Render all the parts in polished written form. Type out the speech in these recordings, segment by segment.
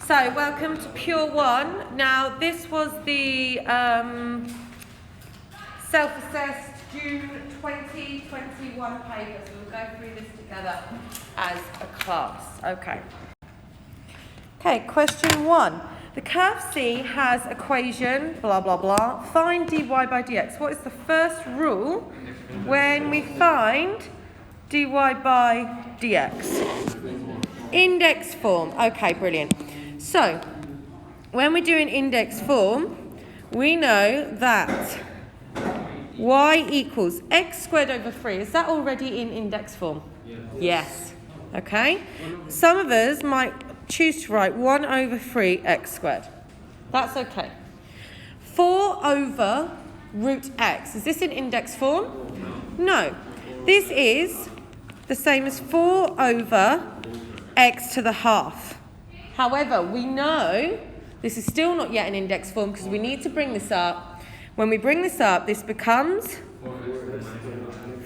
So, welcome to Pure 1. Now, this was the self-assessed June 2021 paper, so we'll go through this together as a class. Okay, question 1. The curve C has equation, blah, blah, blah. Find dy by dx. What is the first rule when we find dy by dx? Index form. Okay, brilliant. So, when we're doing index form, we know that y equals x squared over 3. Is that already in index form? Yes. Okay. Some of us might choose to write 1 over 3 x squared. That's okay. 4 over root x. Is this in index form? No. This is the same as 4 over x to the half. However, we know this is still not yet in index form because we need to bring this up. When we bring this up, this becomes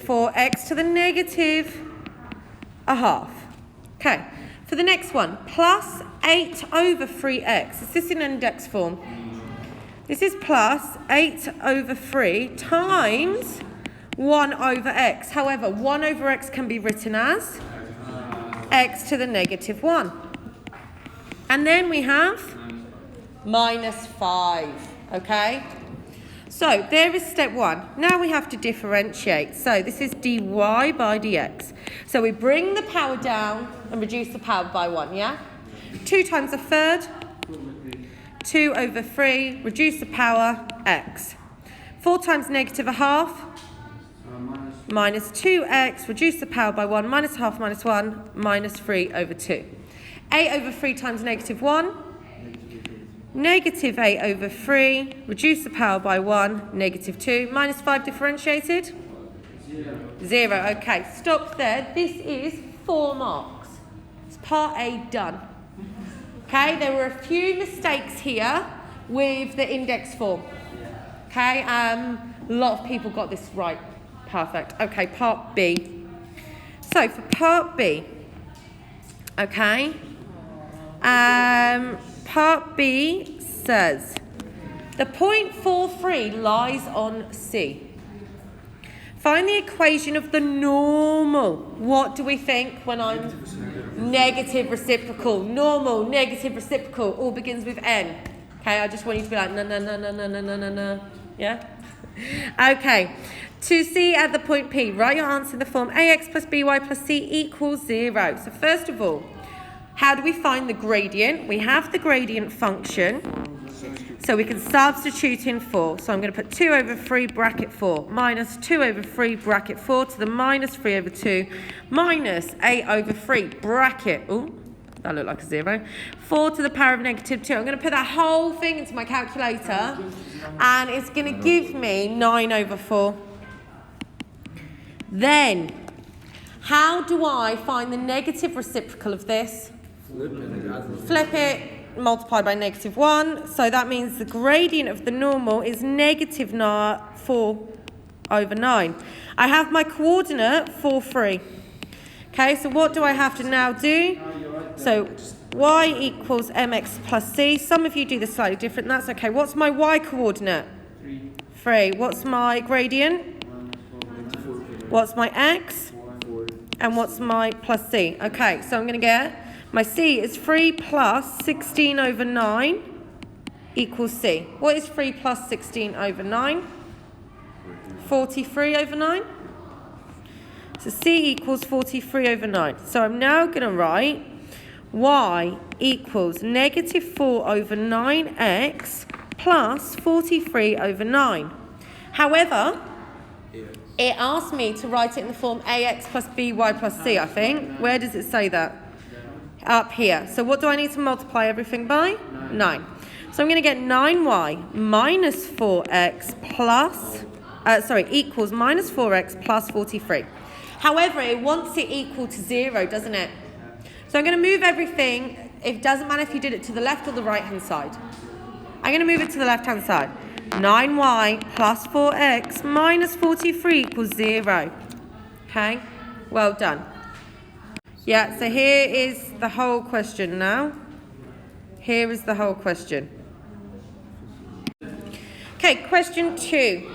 4x to the negative a half. Okay. For the next one, plus 8 over 3x. Is this in index form? This is plus 8 over 3 times 1 over x. However, 1 over x can be written as x to the negative 1. And then we have minus 5. Okay? So, there is step 1. Now we have to differentiate. So, this is dy by dx. So, we bring the power down and reduce the power by 1, yeah? 2 times a third, 2 over 3, reduce the power, x. 4 times negative a half, minus 2x, reduce the power by 1, minus a half, minus 1, minus 3 over 2. 8 over 3 times negative 1, negative 8 over 3, reduce the power by 1, negative 2, minus 5 differentiated? 0. Okay, stop there. This is 4 marks. It's part A done. Okay, there were a few mistakes here with the index form. Okay, a lot of people got this right. Perfect. Okay, part B. So for part B, okay, part B says the point 43 lies on C. Find the equation of the normal. What do we think when I'm negative reciprocal? Normal, negative reciprocal, all begins with N. Okay, I just want you to be like, no. Yeah? Okay. To C at the point P, write your answer in the form ax plus by plus c equals 0. So first of all, how do we find the gradient? We have the gradient function, so we can substitute in 4. So I'm going to put 2 over 3 bracket 4 minus 2 over 3 bracket 4 to the minus 3 over 2 minus 8 over 3 bracket, ooh, that looked like a 0, 4 to the power of negative 2. I'm going to put that whole thing into my calculator and it's going to give me 9 over 4. Then, how do I find the negative reciprocal of this? Flip it, multiply by negative 1. So that means the gradient of the normal is negative 4 over 9. I have my coordinate 4, 3. Okay, so what do I have to now do? So y equals mx plus c. Some of you do this slightly different. That's okay. What's my y coordinate? 3. What's my gradient? What's my x? And what's my plus c? Okay, so I'm going to get my c is 3 plus 16 over 9 equals c. What is 3 plus 16 over 9? 43 over 9. So c equals 43 over 9. So I'm now going to write y equals negative 4 over 9x plus 43 over 9. However, it asked me to write it in the form ax plus by plus c, I think. Where does it say that? Up here. So what do I need to multiply everything by? 9. So I'm going to get 9y minus 4x plus, equals minus 4x plus 43. However, it wants it equal to 0, doesn't it? So I'm going to move everything. It doesn't matter if you did it to the left or the right-hand side. I'm going to move it to the left-hand side. 9y plus 4x minus 43 equals 0. Okay, well done. Yeah, so here is the whole question now. Here is the whole question. Okay, question 2.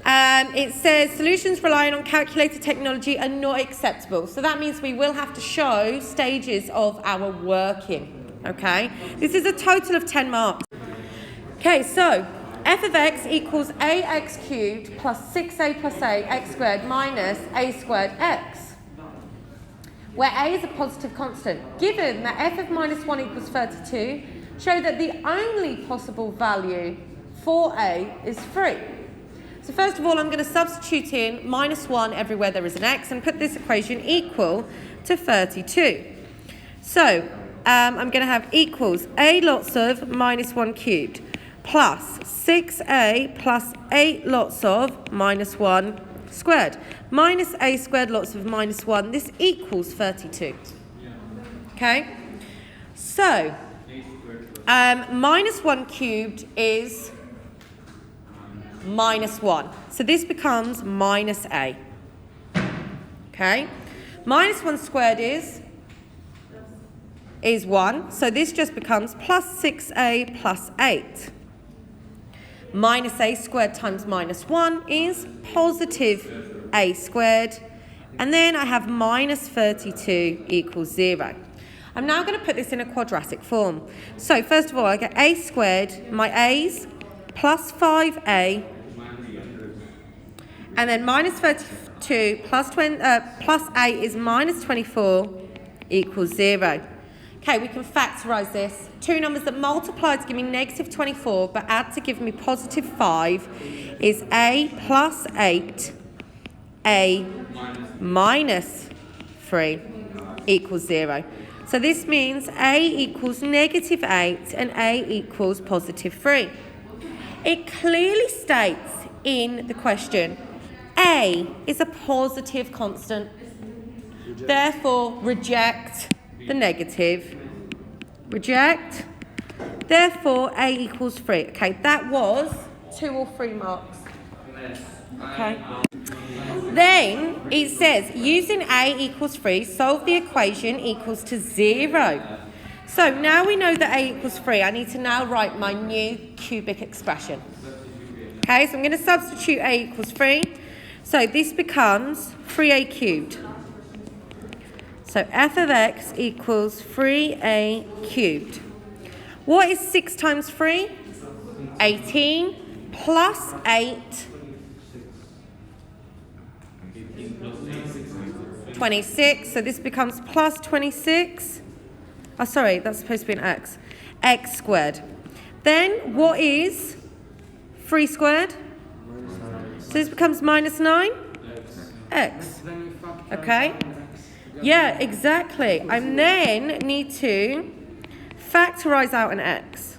It says solutions relying on calculator technology are not acceptable. So that means we will have to show stages of our working. Okay, this is a total of 10 marks. Okay, so f of x equals ax cubed plus 6a plus a x squared minus a squared x, where a is a positive constant. Given that f of minus 1 equals 32, show that the only possible value for a is 3. So first of all, I'm going to substitute in minus 1 everywhere there is an x and put this equation equal to 32. So I'm going to have equals a lots of minus 1 cubed plus 6a plus 8 lots of minus 1 squared minus a squared lots of minus 1. This equals 32. Okay? So minus 1 cubed is minus 1. So this becomes minus a. Okay? Minus 1 squared is 1. So this just becomes plus 6a plus 8. Minus a squared times minus 1 is positive a squared. And then I have minus 32 equals 0. I'm now going to put this in a quadratic form. So first of all, I get a squared, my a's, plus 5a, and then minus 32 plus 8 is minus 24 equals 0. Okay, we can factorise this. Two numbers that multiply to give me negative 24 but add to give me positive 5 is a plus 8, a minus 3 equals 0. So this means a equals negative 8 and a equals positive 3. It clearly states in the question, a is a positive constant. Therefore, reject the negative. Reject. Therefore, a equals 3. Okay, that was 2 or 3 marks. Okay. Then it says, using a equals 3, solve the equation equals to 0. So now we know that a equals 3. I need to now write my new cubic expression. Okay, so I'm going to substitute a equals 3. So this becomes 3a cubed. So f of x equals 3a cubed. What is 6 times 3? 18 plus 8. 26. So this becomes plus 26. Oh, sorry, that's supposed to be an x. X squared. Then what is 3 squared? So this becomes minus 9? X. Okay? Yeah, exactly. I then need to factorise out an x.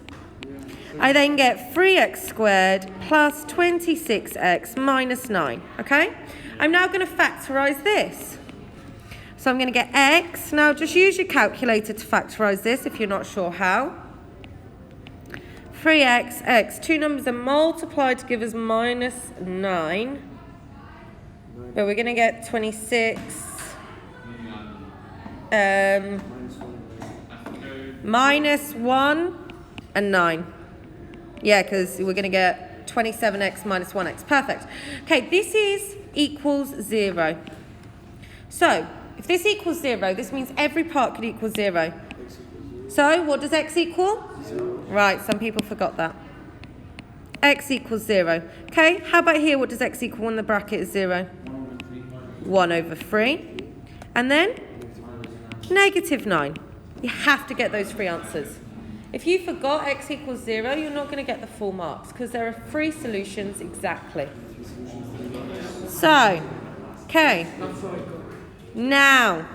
I then get 3x squared plus 26x minus 9. Okay? I'm now going to factorise this. So I'm going to get x. Now just use your calculator to factorise this if you're not sure how. 3x, x. Two numbers are multiplied to give us minus 9. But we're going to get 26. Minus 1 and 9. Yeah, because we're going to get 27x minus 1x. Perfect. Okay, this is equals 0. So, if this equals 0, this means every part could equal 0. So, what does x equal? 0. Right, some people forgot that. X equals 0. Okay, how about here? What does x equal when the bracket is 0? 1 over 3. And then? Negative 9. You have to get those 3 answers. If you forgot x equals 0, you're not going to get the full marks because there are 3 solutions exactly. So, okay. Now,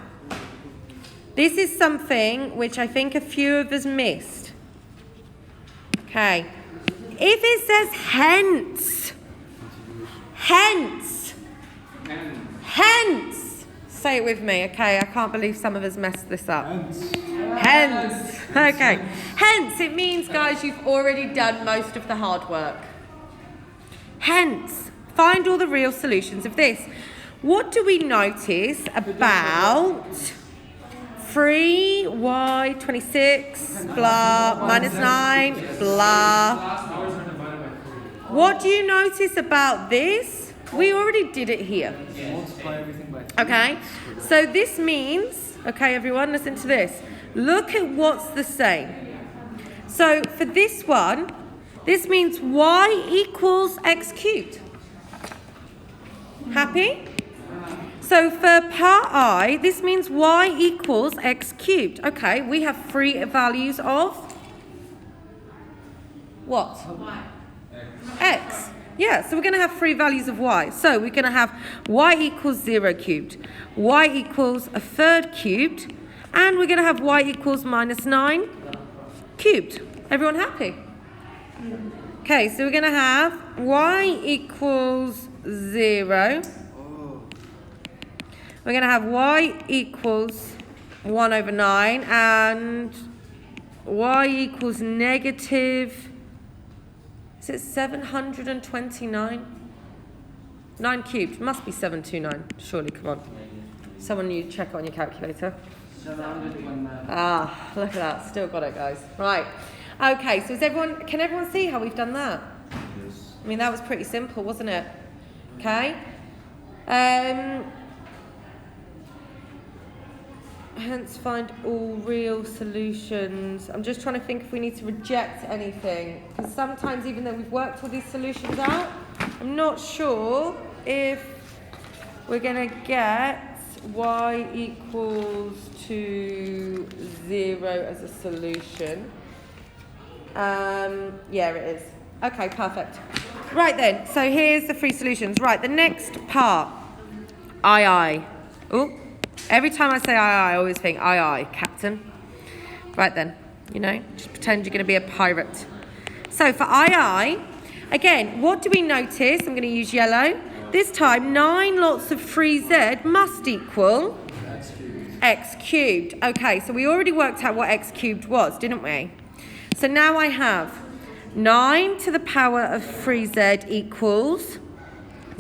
this is something which I think a few of us missed. Okay. If it says hence, say it with me, okay? I can't believe some of us messed this up. Hence. Okay. Hence, it means, guys, you've already done most of the hard work. Hence, find all the real solutions of this. What do we notice about 3y26, blah, minus 9, blah. What do you notice about this? We already did it here. Okay, so this means, okay everyone, listen to this. Look at what's the same. So for this one, this means y equals x cubed. Happy? So for part I, this means y equals x cubed. Okay, we have three values of what? X. Yeah, so we're going to have three values of y. So we're going to have y equals 0 cubed, y equals a third cubed, and we're going to have y equals minus 9 cubed. Everyone happy? Okay, so we're going to have y equals 0. We're going to have y equals 1 over 9 and y equals negative, is it 729? 9 cubed, must be 729, surely, come on. Someone you check it on your calculator. 729. Ah, look at that, still got it guys. Right, okay, so can everyone see how we've done that? Yes. I mean, that was pretty simple, wasn't it? Okay. Hence find all real solutions. I'm just trying to think if we need to reject anything. Because sometimes even though we've worked all these solutions out, I'm not sure if we're going to get y equals to 0 as a solution. Yeah, it is. Okay, perfect. Right then, so here's the three solutions. Right, the next part, II. Oh, every time I say II, I always think II, Captain. Right then, you know, just pretend you're going to be a pirate. So for II, again, what do we notice? I'm going to use yellow. This time, 9 lots of 3z must equal x cubed. Okay, so we already worked out what x cubed was, didn't we? So now I have 9 to the power of 3z equals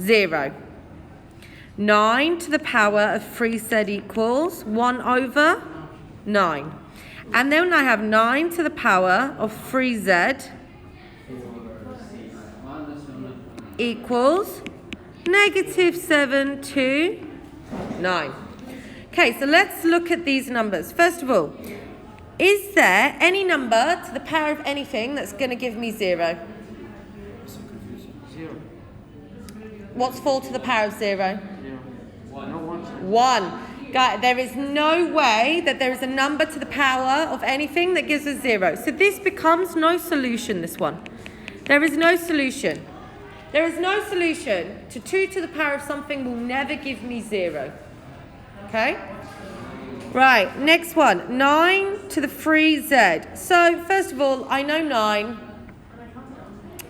0. 9 to the power of 3z equals 1 over 9. And then I have 9 to the power of 3z equals negative 7 to 9. Okay, so let's look at these numbers. First of all, is there any number to the power of anything that's going to give me 0? 0. What's 4 to the power of 0? 1. There is no way that there is a number to the power of anything that gives us 0. So this becomes no solution, this one. There is no solution. There is no solution to 2 to the power of something will never give me 0. Okay? Right, next one. 9 to the 3z. So, first of all, I know 9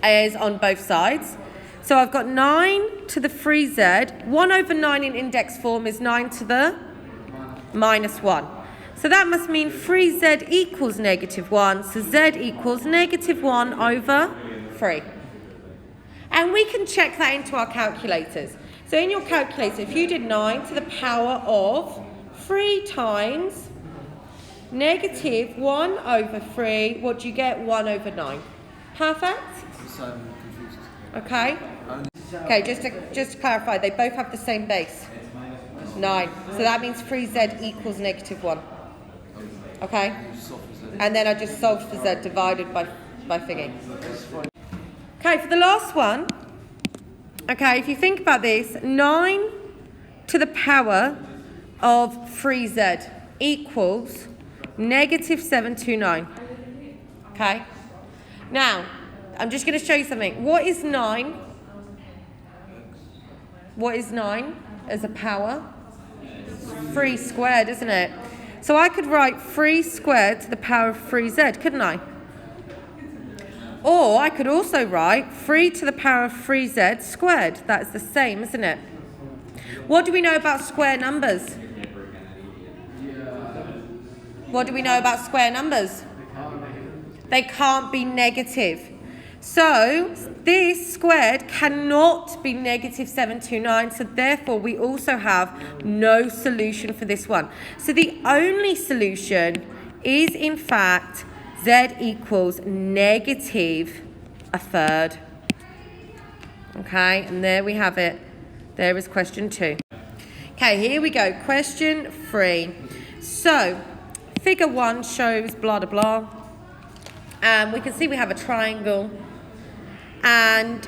is on both sides. So I've got 9 to the 3z. 1 over 9 in index form is 9 to the minus 1. So that must mean 3z equals negative 1. So z equals negative 1 over 3. And we can check that into our calculators. So in your calculator, if you did 9 to the power of 3 times negative 1 over 3, what do you get? 1 over 9. Perfect? Okay. Okay, just to clarify, they both have the same base. 9. So that means 3z equals negative 1. Okay? And then I just solved for z divided by thingy. Okay, for the last one, okay, if you think about this, 9 to the power of 3z equals negative 729. Okay? Now, I'm just going to show you something. What is 9? What is 9 as a power? 3 squared, isn't it? So I could write 3 squared to the power of 3z, couldn't I? Or I could also write 3 to the power of 3z squared. That's the same, isn't it? What do we know about square numbers? What do we know about square numbers? They can't be negative. So this squared cannot be negative 729, so therefore we also have no solution for this one. So the only solution is in fact z equals negative a third. Okay, and there we have it. There is question 2. Okay, here we go. Question 3. So, figure 1 shows blah, blah, blah. And we can see we have a triangle. And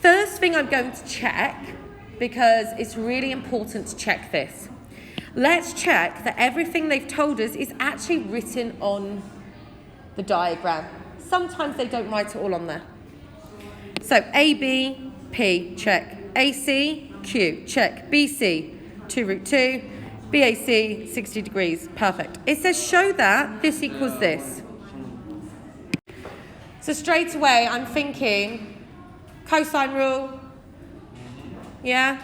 first thing I'm going to check, because it's really important to check this. Let's check that everything they've told us is actually written on the diagram. Sometimes they don't write it all on there. So, AB, P, check. AC, Q, check. BC, 2 root 2. BAC, 60 degrees. Perfect. It says show that this equals this. So straight away, I'm thinking cosine rule. Yeah?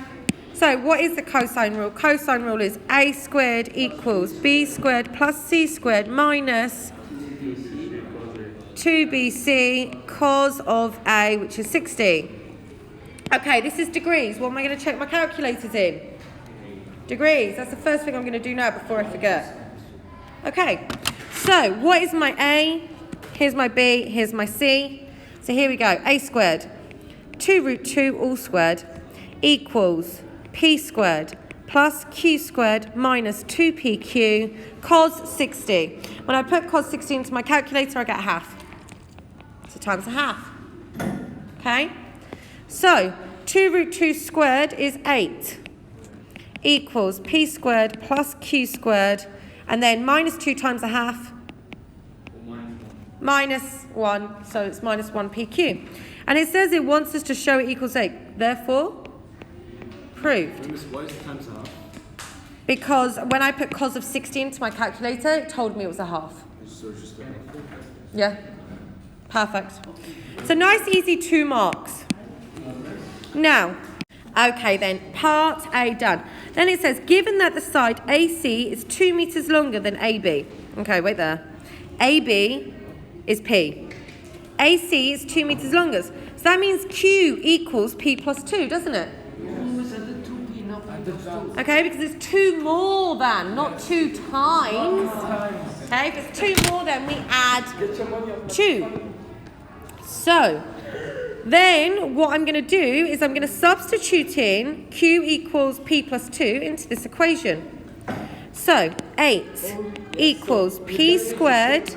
So what is the cosine rule? Cosine rule is A squared equals B squared plus C squared minus 2BC cos of A, which is 60. Okay, this is degrees. What am I going to check my calculators in? Degrees. That's the first thing I'm going to do now before I forget. Okay, so what is my A? Here's my B, here's my C. So here we go. A squared, 2 root 2 all squared equals P squared plus Q squared minus 2PQ cos 60. When I put cos 60 into my calculator, I get half. So times a half. Okay? So 2 root 2 squared is 8 equals P squared plus Q squared, and then minus 2 times a half, minus 1, so it's minus 1PQ. And it says it wants us to show it equals 8. Therefore, proved. Why is it times half? Because when I put cos of 60 into my calculator, it told me it was a half. So it's just a half. Yeah, perfect. So nice, easy 2 marks. Now, okay then, part A done. Then it says, given that the side AC is 2 meters longer than AB. Okay, wait there. AB is P. AC is 2 meters longer. So that means Q equals P plus 2, doesn't it? Okay, because it's 2 more than, not 2 times. Okay, if it's 2 more than, we add 2. So, then what I'm going to do is I'm going to substitute in Q equals P plus 2 into this equation. So, 8 equals P squared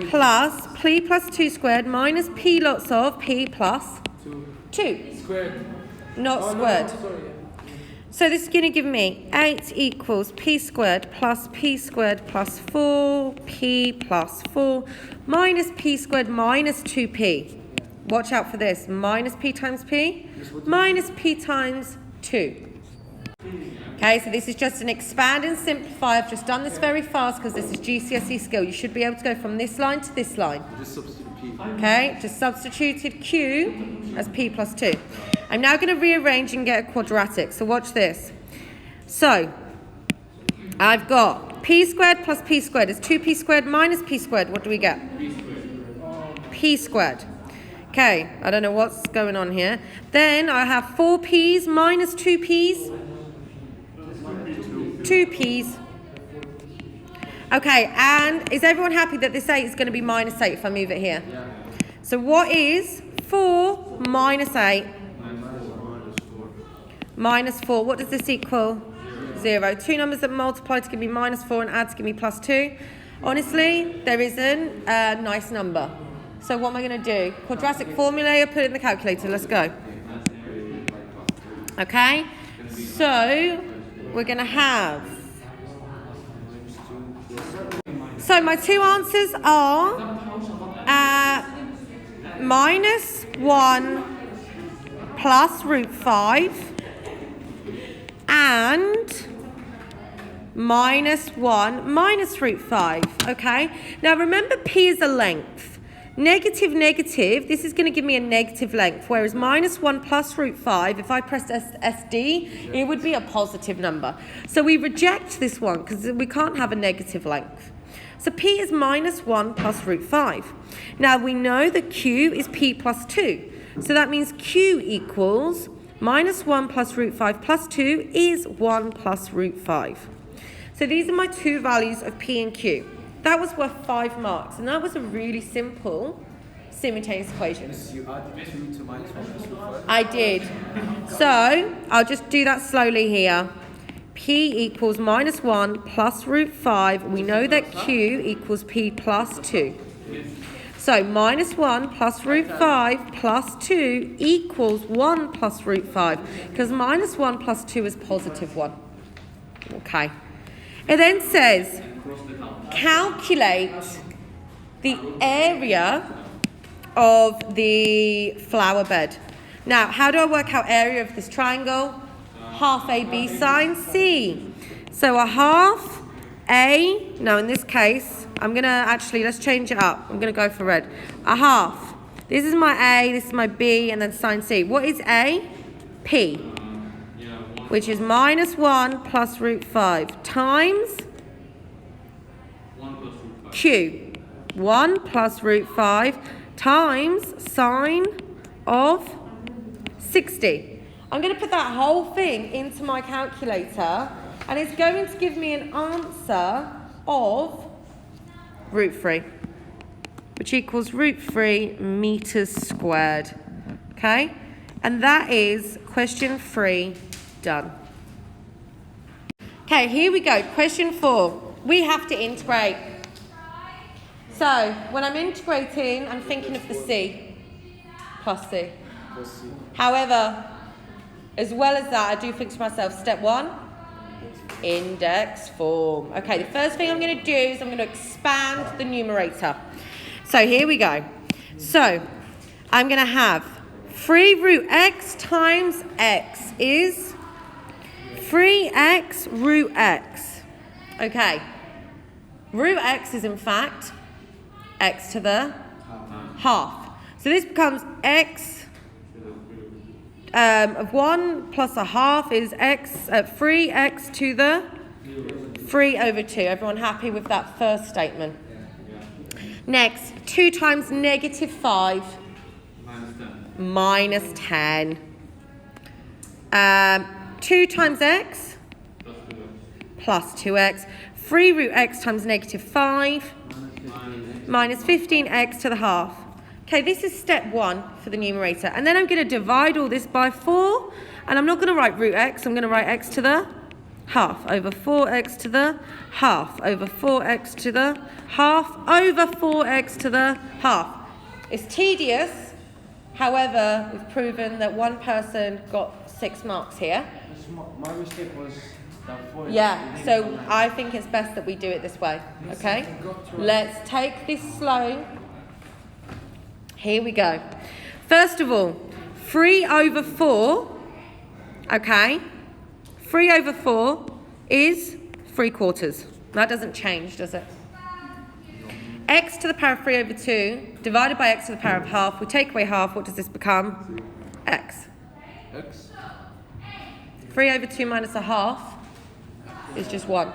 plus P plus 2 squared minus P lots of P plus 2. Squared. Not squared. So this is going to give me 8 equals P squared plus 4, P plus 4, minus P squared minus 2P. Watch out for this. Minus P times P, minus P times 2. Okay, so this is just an expand and simplify. I've just done this very fast because this is GCSE skill. You should be able to go from this line to this line. Just substitute P. Okay, just substituted Q as P plus 2. I'm now going to rearrange and get a quadratic. So watch this. So, I've got P squared plus P squared is 2P squared minus P squared. What do we get? P squared. Okay, I don't know what's going on here. Then I have 4P's minus 2P's. 2P's. Okay, and is everyone happy that this 8 is going to be minus 8 if I move it here? Yeah. So what is 4 minus 8? Minus 4. What does this equal? 0. 2 numbers that multiply to give me minus 4 and add to give me plus 2. Honestly, there isn't a nice number. So what am I going to do? Quadratic formula, put it in the calculator. Let's go. Okay, so we're going to have... So my 2 answers are minus 1 plus root 5 and minus 1 minus root 5. Okay, now remember P is a length. Negative, negative, this is going to give me a negative length, whereas minus 1 plus root 5, if I pressed SD, it would be a positive number. So we reject this one because we can't have a negative length. So P is minus 1 plus root 5. Now we know that Q is P plus 2. So that means Q equals minus 1 plus root 5 plus 2 is 1 plus root 5. So these are my two values of P and Q. That was worth 5 marks, and that was a really simple simultaneous equation. You added 2 to minus 1 plus root 5? I did. So I'll just do that slowly here. P equals minus 1 plus root 5. We know that Q equals P plus 2. So minus 1 plus root 5 plus 2 equals 1 plus root 5. Because minus 1 plus 2 is positive 1. Okay. It then says, calculate the area of the flower bed. Now, how do I work out area of this triangle? Half AB sine C. So a half A, no, in this case, I'm going to actually, let's change it up. I'm going to go for red. A half. This is my A, this is my B, and then sine C. What is A? P, which is minus 1 plus root 5 times Q. 1 plus root 5 times sine of 60. I'm going to put that whole thing into my calculator, and it's going to give me an answer of root 3, which equals root 3 meters squared. Okay? And that is question 3 done. Okay, here we go. Question 4. We have to integrate. So, when I'm integrating, I'm thinking of the C plus C. However, as well as that, I do think to myself, step 1, index form. Okay, the first thing I'm going to do is I'm going to expand the numerator. So here we go. So I'm going to have 3 root x times x is 3x root x. Okay, root x is in fact x to the half. So this becomes x of 1 plus a half is x, 3x to the 3 over 2. Everyone happy with that first statement? Next, 2 times negative 5 minus 10. 2 times x plus 2x. 3 root x times negative 5 minus 15x to the half. Okay, this is step 1 for the numerator. And then I'm going to divide all this by 4. And I'm not going to write root x. I'm going to write x to the half over 4x to the half over 4x to the half over 4x to the half. It's tedious. However, we've proven that one person got 6 marks here. My mistake was that 4. Yeah, so I think it's best that we do it this way. Okay? Let's take this slow. Here we go. First of all, 3 over 4, okay? 3 over 4 is 3/4. That doesn't change, does it? X to the power of 3 over 2 divided by x to the power of half. We take away half. What does this become? X. X. 3 over 2 minus a half is just 1.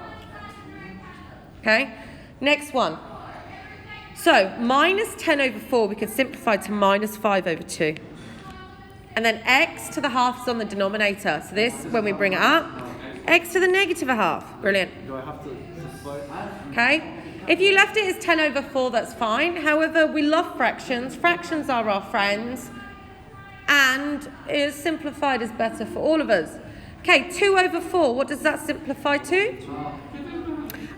Okay? Next one. So, minus 10 over 4, we could simplify to minus 5 over 2. And then x to the half is on the denominator. So this, when we bring it up, x to the negative a half. Brilliant. Do I have to simplify? Okay? If you left it as 10 over 4, that's fine. However, we love fractions. Fractions are our friends. And simplified is better for all of us. Okay, 2 over 4, what does that simplify to?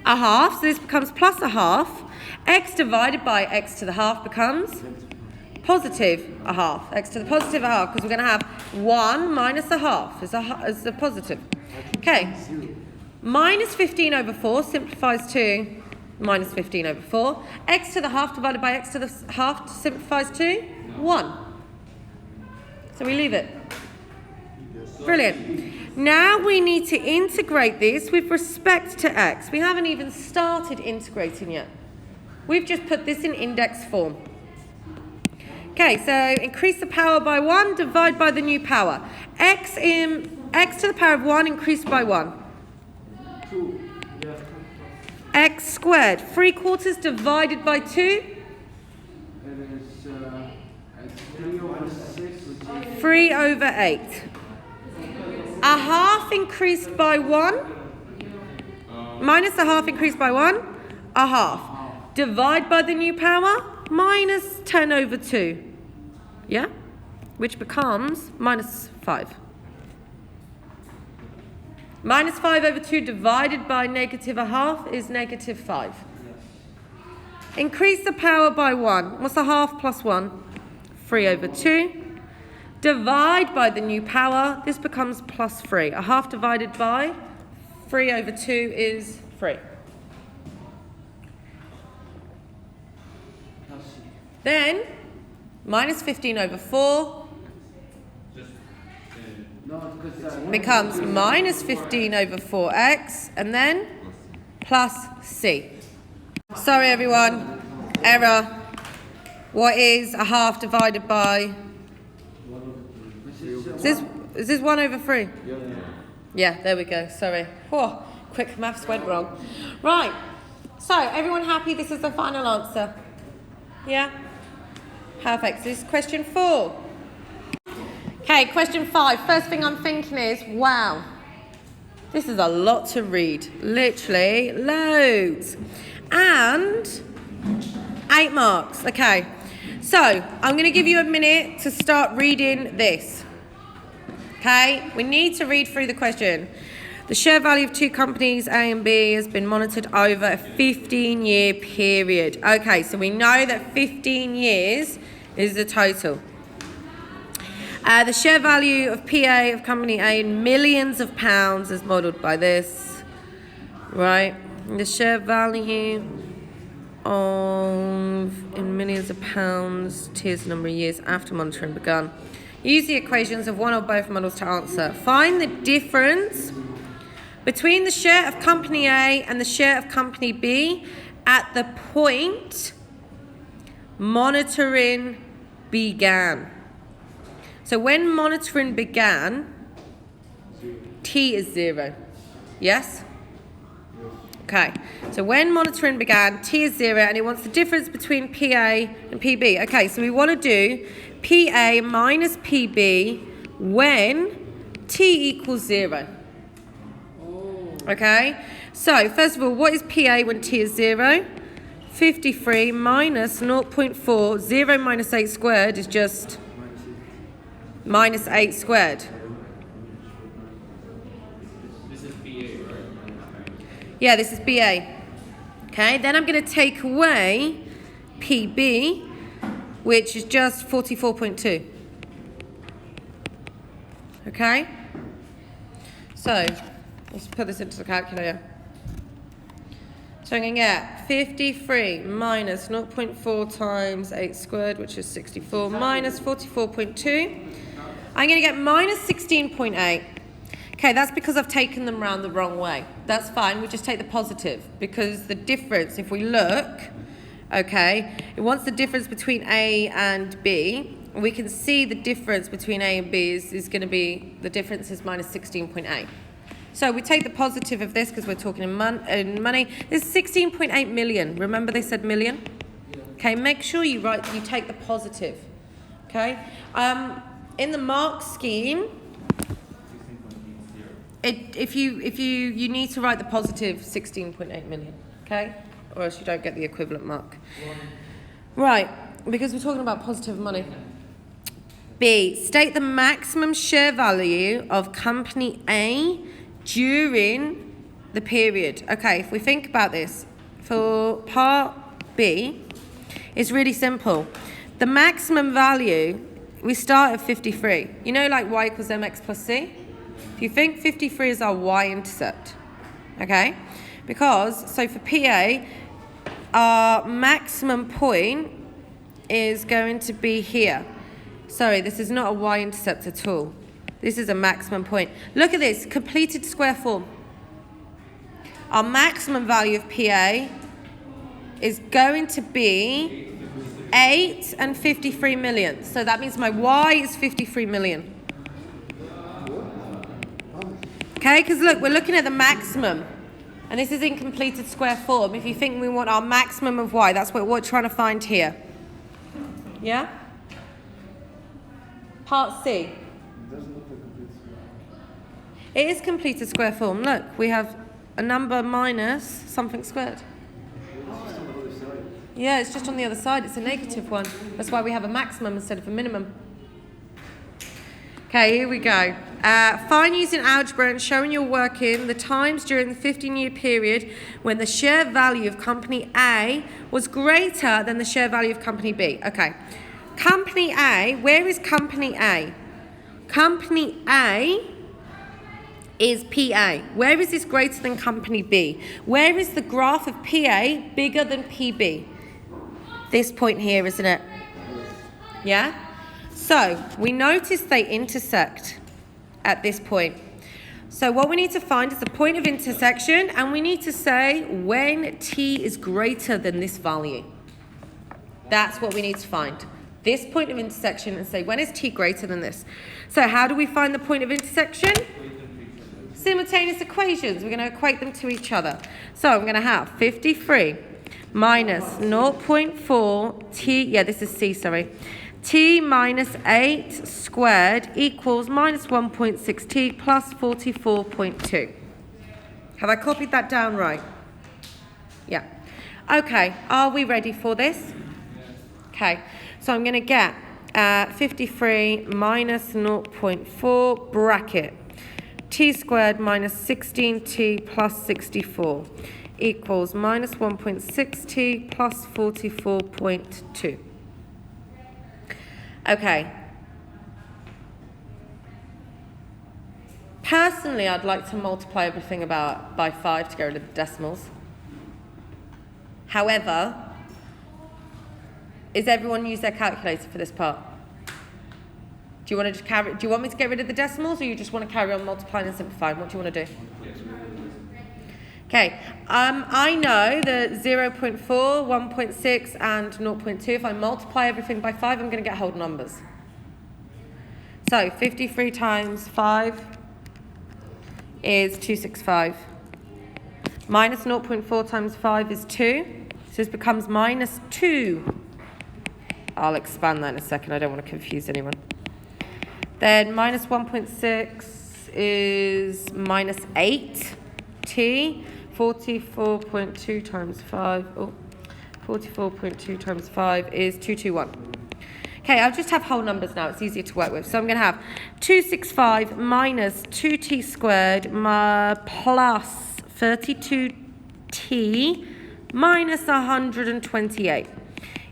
A half. So this becomes plus a half. X divided by x to the half becomes positive a half. X to the positive a half, because we're going to have 1 minus a half is a positive. Okay. Minus 15 over 4 simplifies to minus 15 over 4. X to the half divided by x to the half simplifies to 1. So we leave it. Brilliant. Now we need to integrate this with respect to x. We haven't even started integrating yet. We've just put this in index form. Okay, so increase the power by 1, divide by the new power. X to the power of 1 increased by 1. x squared. 3/4 divided by 2? It is it's 3 over 6, which is 3 over 8. A half increased by 1. Minus a half increased by 1. A half. Divide by the new power. Minus 10 over 2. Yeah? Which becomes minus 5. Minus 5 over 2 divided by negative a half is negative 5. Increase the power by 1. What's a half plus 1? 3 over 2. Divide by the new power. This becomes plus 3. A half divided by 3 over 2 is 3. Then, minus 15 over 4 becomes minus 15 over 4x, and then plus c. Sorry everyone, error. What is a half divided by? Is this 1 over 3? Yeah, there we go, sorry. Whoa, quick maths went wrong. Right, so everyone happy? This is the final answer. Yeah? Perfect, so this is question 4. Okay, question 5. First thing I'm thinking is, wow, this is a lot to read. Literally, loads. And 8 marks. Okay, so I'm going to give you a minute to start reading this. Okay, we need to read through the question. The share value of two companies, A and B, has been monitored over a 15-year period. Okay, so we know that 15 years is the total. The share value of PA of company A in millions of pounds is modelled by this, right? The share value of in millions of pounds, T is the number of years after monitoring begun. Use the equations of one or both models to answer. Find the difference between the share of company A and the share of company B at the point monitoring began. So when monitoring began, T is 0. Yes? Okay. So when monitoring began, T is 0, and it wants the difference between PA and PB. Okay, so we want to do PA minus PB when T equals 0. Okay? So, first of all, what is PA when T is 0? 53 minus 0.4. 0 minus 8 squared is just minus 8 squared. This is BA, right? Yeah, this is BA. Okay, then I'm going to take away PB, which is just 44.2. Okay? So, let's put this into the calculator. So I'm going to get 53 minus 0.4 times 8 squared, which is 64, minus 44.2. I'm going to get minus 16.8. Okay, that's because I've taken them round the wrong way. That's fine, we just take the positive, because the difference, if we look, okay, it wants the difference between A and B. We can see the difference between A and B is going to be, the difference is minus 16.8. So we take the positive of this because we're talking in money. This is 16.8 million. Remember they said million? Okay, make sure you take the positive. Okay? In the mark scheme, if you need to write the positive 16.8 million. Okay? Or else you don't get the equivalent mark. Right, because we're talking about positive money. B, state the maximum share value of company A during the period. Okay, if we think about this, for part B, it's really simple. The maximum value, we start at 53. You know, like y equals mx plus c? If you think 53 is our y-intercept, okay? Because, so for PA, our maximum point is going to be here. Sorry, this is not a y-intercept at all. This is a maximum point. Look at this, completed square form. Our maximum value of PA is going to be 8 and 53 million. So that means my y is 53 million. Okay, because look, we're looking at the maximum. And this is in completed square form. If you think we want our maximum of y, that's what we're trying to find here. Yeah? Part C. It doesn't look like complete square. It is completed square form. Look, we have a number minus something squared. It's just on the other side. Yeah, it's just on the other side. It's a negative one. That's why we have a maximum instead of a minimum. Okay, here we go. Find using algebra and showing your working the times during the 15-year period when the share value of company A was greater than the share value of company B. Okay. Company A, where is company A? Company A is PA. Where is this greater than company B? Where is the graph of PA bigger than PB? This point here, isn't it? Yeah? So, we notice they intersect at this point. So what we need to find is the point of intersection, and we need to say when t is greater than this value. That's what we need to find. This point of intersection, and say when is t greater than this. So how do we find the point of intersection? Simultaneous equations. We're going to equate them to each other. So I'm going to have 53 minus 0.4 t, yeah, this is c, sorry. T minus 8 squared equals minus 1.6t plus 44.2. Have I copied that down right? Yeah. Okay, are we ready for this? Okay, so I'm going to get 53 minus 0.4 bracket t squared minus 16t plus 64 equals minus 1.6t plus 44.2. Okay. Personally, I'd like to multiply everything by 5 to get rid of the decimals. However, is everyone use their calculator for this part? Do you want to just do you want me to get rid of the decimals, or you just want to carry on multiplying and simplifying? What do you want to do? Okay, I know that 0.4, 1.6 and 0.2, if I multiply everything by 5, I'm going to get whole numbers. So 53 times 5 is 265. Minus 0.4 times 5 is 2. So this becomes minus 2. I'll expand that in a second. I don't want to confuse anyone. Then minus 1.6 is minus 8t. 44.2 times 5. Oh, 44.2 times 5 is 221. Okay, I'll just have whole numbers now. It's easier to work with. So I'm going to have 265 minus 2t squared plus 32t minus 128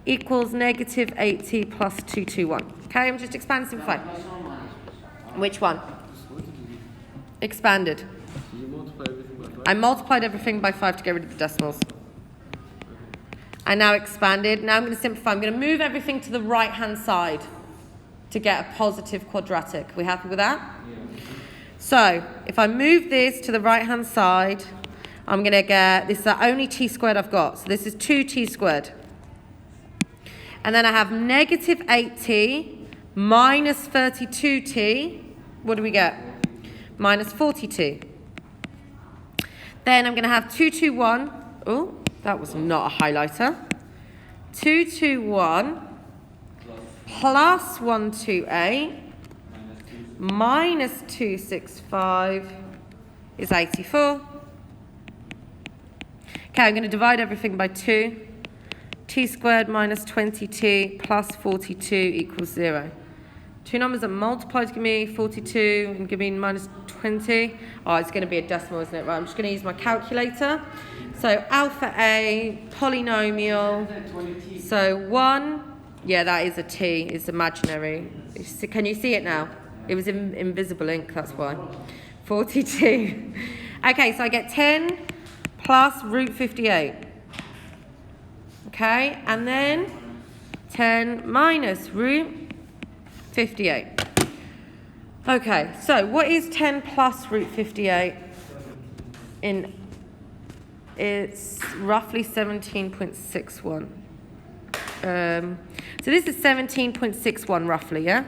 equals negative 8t plus 221. Okay, I'm just expanding, simplifying. Which one? Expanded. I multiplied everything by 5 to get rid of the decimals. I now expanded. Now I'm going to simplify. I'm going to move everything to the right-hand side to get a positive quadratic. Are we happy with that? Yeah. So if I move this to the right-hand side, I'm going to get, this is the only t squared I've got. So this is 2t squared. And then I have negative 8t minus 32t. What do we get? Minus 40t. Then I'm going to have 221. Oh, that was not a highlighter. 221 plus 128 minus 265 is 84. Okay, I'm going to divide everything by 2. T squared minus 20t plus 42 equals 0. Two numbers that multiply to give me 42 and give me minus 20. Oh, it's going to be a decimal, isn't it? Right, I'm just going to use my calculator. So alpha A, polynomial. So 1, yeah, that is a t, it's imaginary. Can you see it now? It was in invisible ink, that's why. 42. Okay, so I get 10 plus root 58. Okay, and then 10 minus root 58. Okay, so what is 10 plus root 58? It's roughly 17.61. So this is 17.61 roughly, yeah?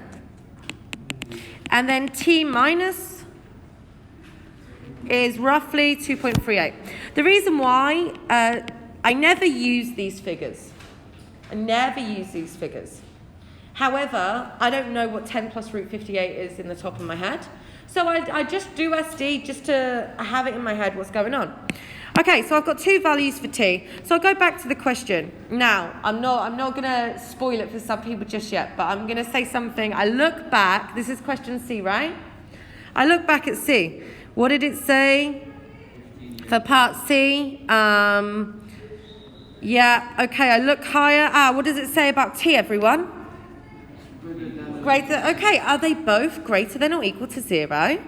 And then t minus is roughly 2.38. The reason why, I never use these figures. However, I don't know what 10 plus root 58 is in the top of my head. So I just do SD just to have it in my head what's going on. Okay, so I've got two values for t. So I'll go back to the question. Now, I'm not going to spoil it for some people just yet, but I'm going to say something. I look back. This is question C, right? I look back at C. What did it say for part C? Yeah, okay, I look higher. What does it say about t, everyone? Greater. Okay, are they both greater than or equal to 0?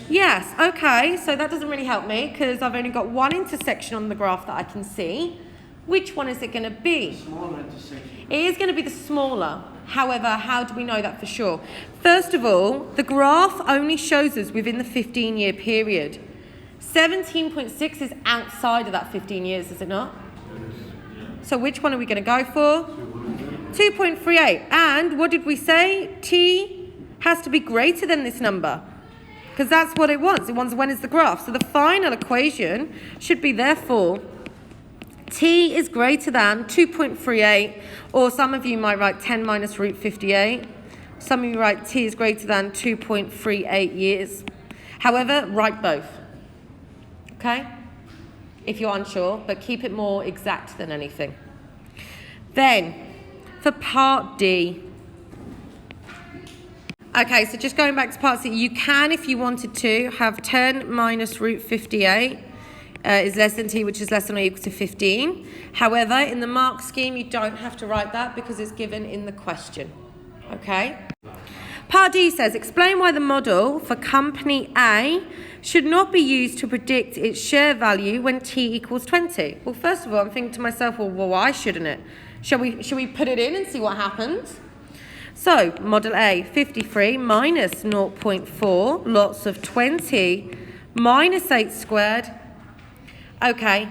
Yes, okay, so that doesn't really help me because I've only got one intersection on the graph that I can see. Which one is it going to be? Smaller intersection. It is going to be the smaller. However, how do we know that for sure? First of all, the graph only shows us within the 15-year period. 17.6 is outside of that 15 years, is it not? So which one are we going to go for? 2.38. And what did we say? T has to be greater than this number. Because that's what it wants. It wants when is the graph. So the final equation should be therefore t is greater than 2.38, or some of you might write 10 minus root 58. Some of you write t is greater than 2.38 years. However, write both. Okay? If you're unsure, but keep it more exact than anything. Then, for part D. Okay, so just going back to part C, you can, if you wanted to, have 10 minus root 58 is less than t, which is less than or equal to 15. However, in the mark scheme, you don't have to write that because it's given in the question. Okay? Part D says, explain why the model for company A should not be used to predict its share value when t equals 20. Well, first of all, I'm thinking to myself, well, why shouldn't it? Shall we put it in and see what happens? So, model A, 53 minus 0.4, lots of 20, minus 8 squared. Okay,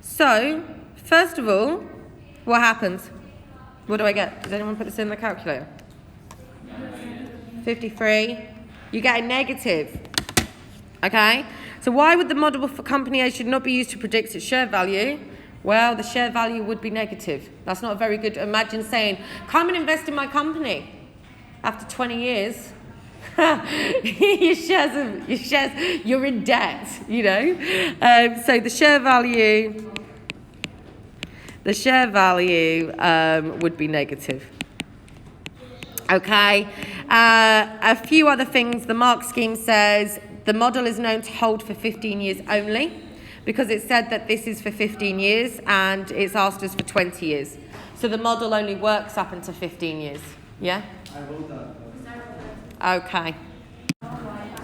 so, first of all, what happens? What do I get? Does anyone put this in the calculator? 53. You get a negative. Okay, so why would the model for company A should not be used to predict its share value? Well, the share value would be negative. That's not very good. Imagine saying, come and invest in my company. After 20 years, your shares, you're in debt, you know. So the share value would be negative. Okay. A few other things. The mark scheme says the model is known to hold for 15 years only, because it said that this is for 15 years and it's asked us for 20 years. So the model only works up until 15 years. Yeah? I wrote that.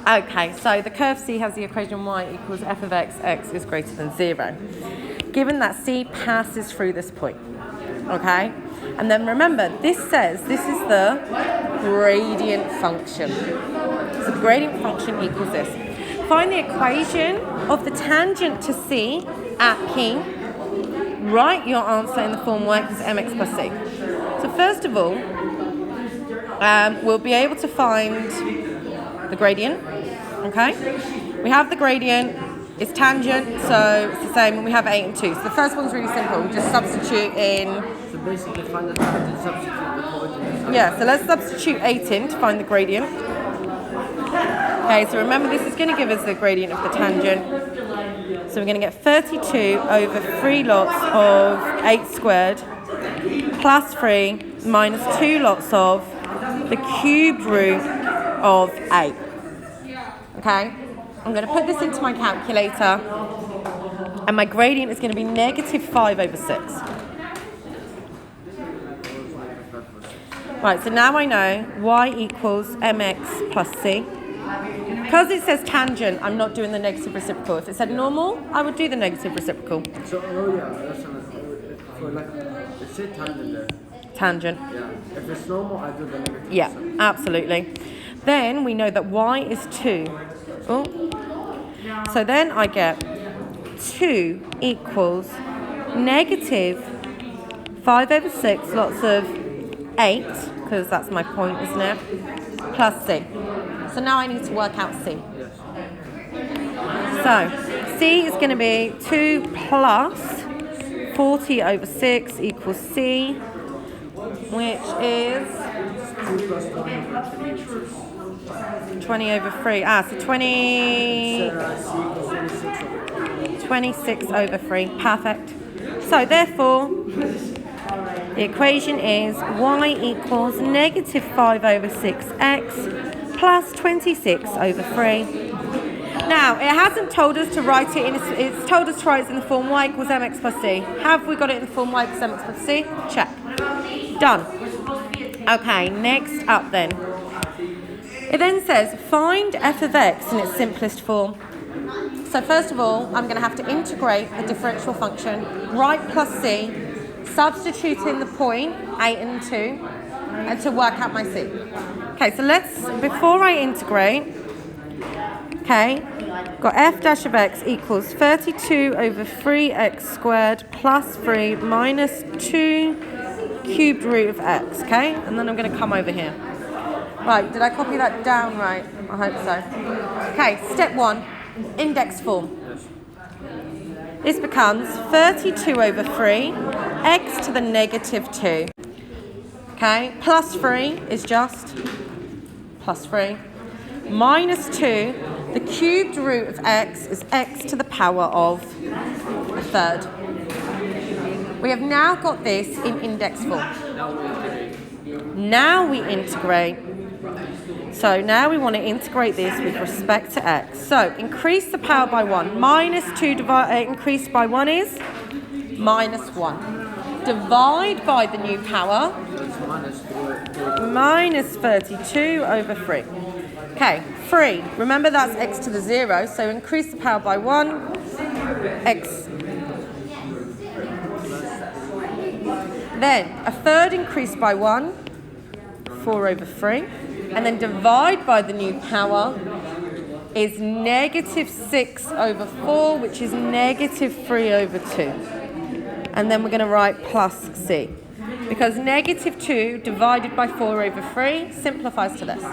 Okay, so the curve C has the equation y equals f of x is greater than 0. Given that C passes through this point. Okay? And then remember, this says this is the gradient function. So the gradient function equals this. Find the equation of the tangent to C at P. Write your answer in the form y equals mx plus c. So first of all, we'll be able to find the gradient. Okay? We have the gradient. It's tangent, so it's the same. And we have 8 and 2. So the first one's really simple. We just substitute in. So basically find the tangent, substitute the coordinates. Yeah, so let's substitute 8 in to find the gradient. Okay, so remember this is going to give us the gradient of the tangent. So we're going to get 32 over 3 lots of 8 squared plus 3 minus 2 lots of the cubed root of 8. Okay, I'm going to put this into my calculator and my gradient is going to be negative 5 over 6. Right, so now I know y equals mx plus c. Because it says tangent, I'm not doing the negative reciprocal. If it said normal, I would do the negative reciprocal. So, that's for like, it said tangent there. Tangent. Yeah. If it's normal, I do the negative. Yeah, absolutely. Then we know that y is 2. Oh. So then I get 2 equals negative 5 over 6, lots of 8, because that's my point, isn't it? Plus c. So now I need to work out c. So C is going to be 2 plus 40 over 6 equals C, which is 20 over 3. So 26 over 3. Perfect. So therefore, the equation is y equals negative 5 over 6x plus 26 over 3. Now, it hasn't told us to write it in, it's told us to write it in the form y equals mx plus c. Have we got it in the form y equals mx plus c? Check. Done. Okay, next up then. It then says, find f of x in its simplest form. So first of all, I'm going to have to integrate the differential function, write plus c, substitute in the point 8 and 2, and to work out my c. Okay, so before I integrate, okay, got f dash of x equals 32 over 3x squared plus 3 minus 2 cubed root of x, okay? And then I'm going to come over here. Right, did I copy that down right? I hope so. Okay, step 1, index form. This becomes 32 over 3, x to the negative 2. Okay, plus 3 is just plus 3. Minus 2, the cubed root of x is x to the power of a third. We have now got this in index form. Now we integrate. So now we want to integrate this with respect to x. So increase the power by 1. Minus 2 increased by 1 is minus 1. Divide by the new power. Minus 32 over 3. Okay, 3. Remember that's x to the 0. So increase the power by 1. X. Then a third increased by 1. 4 over 3. And then divide by the new power is negative 6 over 4, which is negative 3 over 2. And then we're going to write plus c. Because negative 2 divided by 4 over 3 simplifies to this.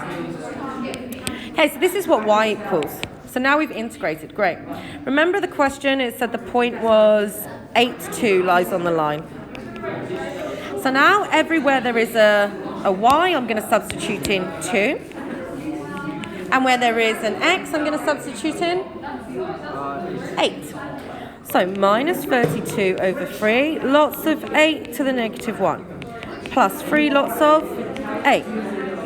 Okay, so this is what y equals. So now we've integrated. Great. Remember the question, it said the point was 8, 2 lies on the line. So now everywhere there is a y, I'm going to substitute in 2. And where there is an x, I'm going to substitute in 8. So minus 32 over 3, lots of 8 to the negative 1. Plus 3 lots of 8.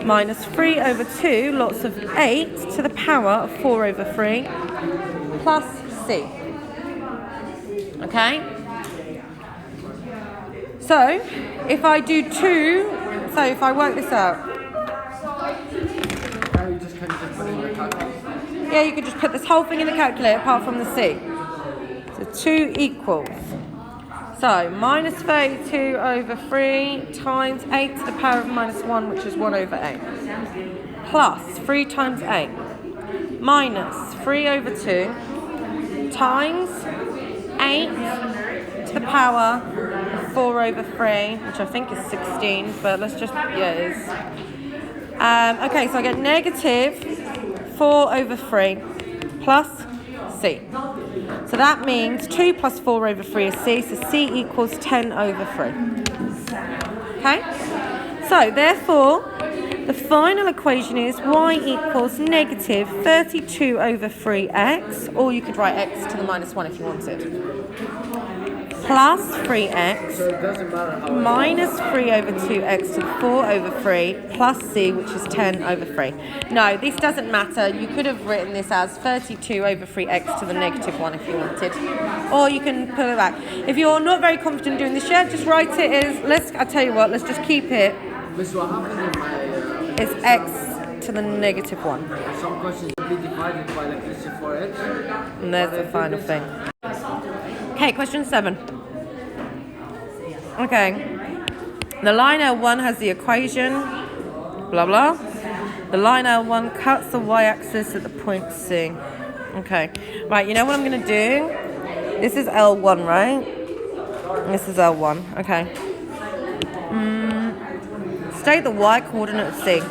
Minus 3 over 2, lots of 8 to the power of 4 over 3. Plus c. Okay? So, if I do 2, so if I work this out. Yeah, you could just put this whole thing in the calculator apart from the c. So 2 equals. So, minus 32 over 3 times 8 to the power of minus 1, which is 1 over 8. Plus 3 times 8. Minus 3 over 2 times 8 to the power of 4 over 3, which I think is 16, but let's just, yeah, it is. Okay, so I get negative 4 over 3 plus c. So that means 2 plus 4 over 3 is c, so c equals 10 over 3. Okay? So, therefore, the final equation is y equals negative 32 over 3x, or you could write x to the minus 1 if you wanted. Plus 3x minus 3 over 2x to the 4 over 3 plus c, which is 10 over 3. No, this doesn't matter. You could have written this as 32 over 3x to the negative 1 if you wanted. Or you can put it back. If you're not very confident doing this yet, just write it as, I'll tell you what, let's just keep it. It's x to the negative 1. Some questions will be divided by like this 4x. And there's the final thing. Okay, question 7. Okay. The line L1 has the equation, blah, blah. The line L1 cuts the y-axis at the point C. Okay. Right, you know what I'm going to do? This is L1, right? This is L1. Okay. State the y-coordinate of C.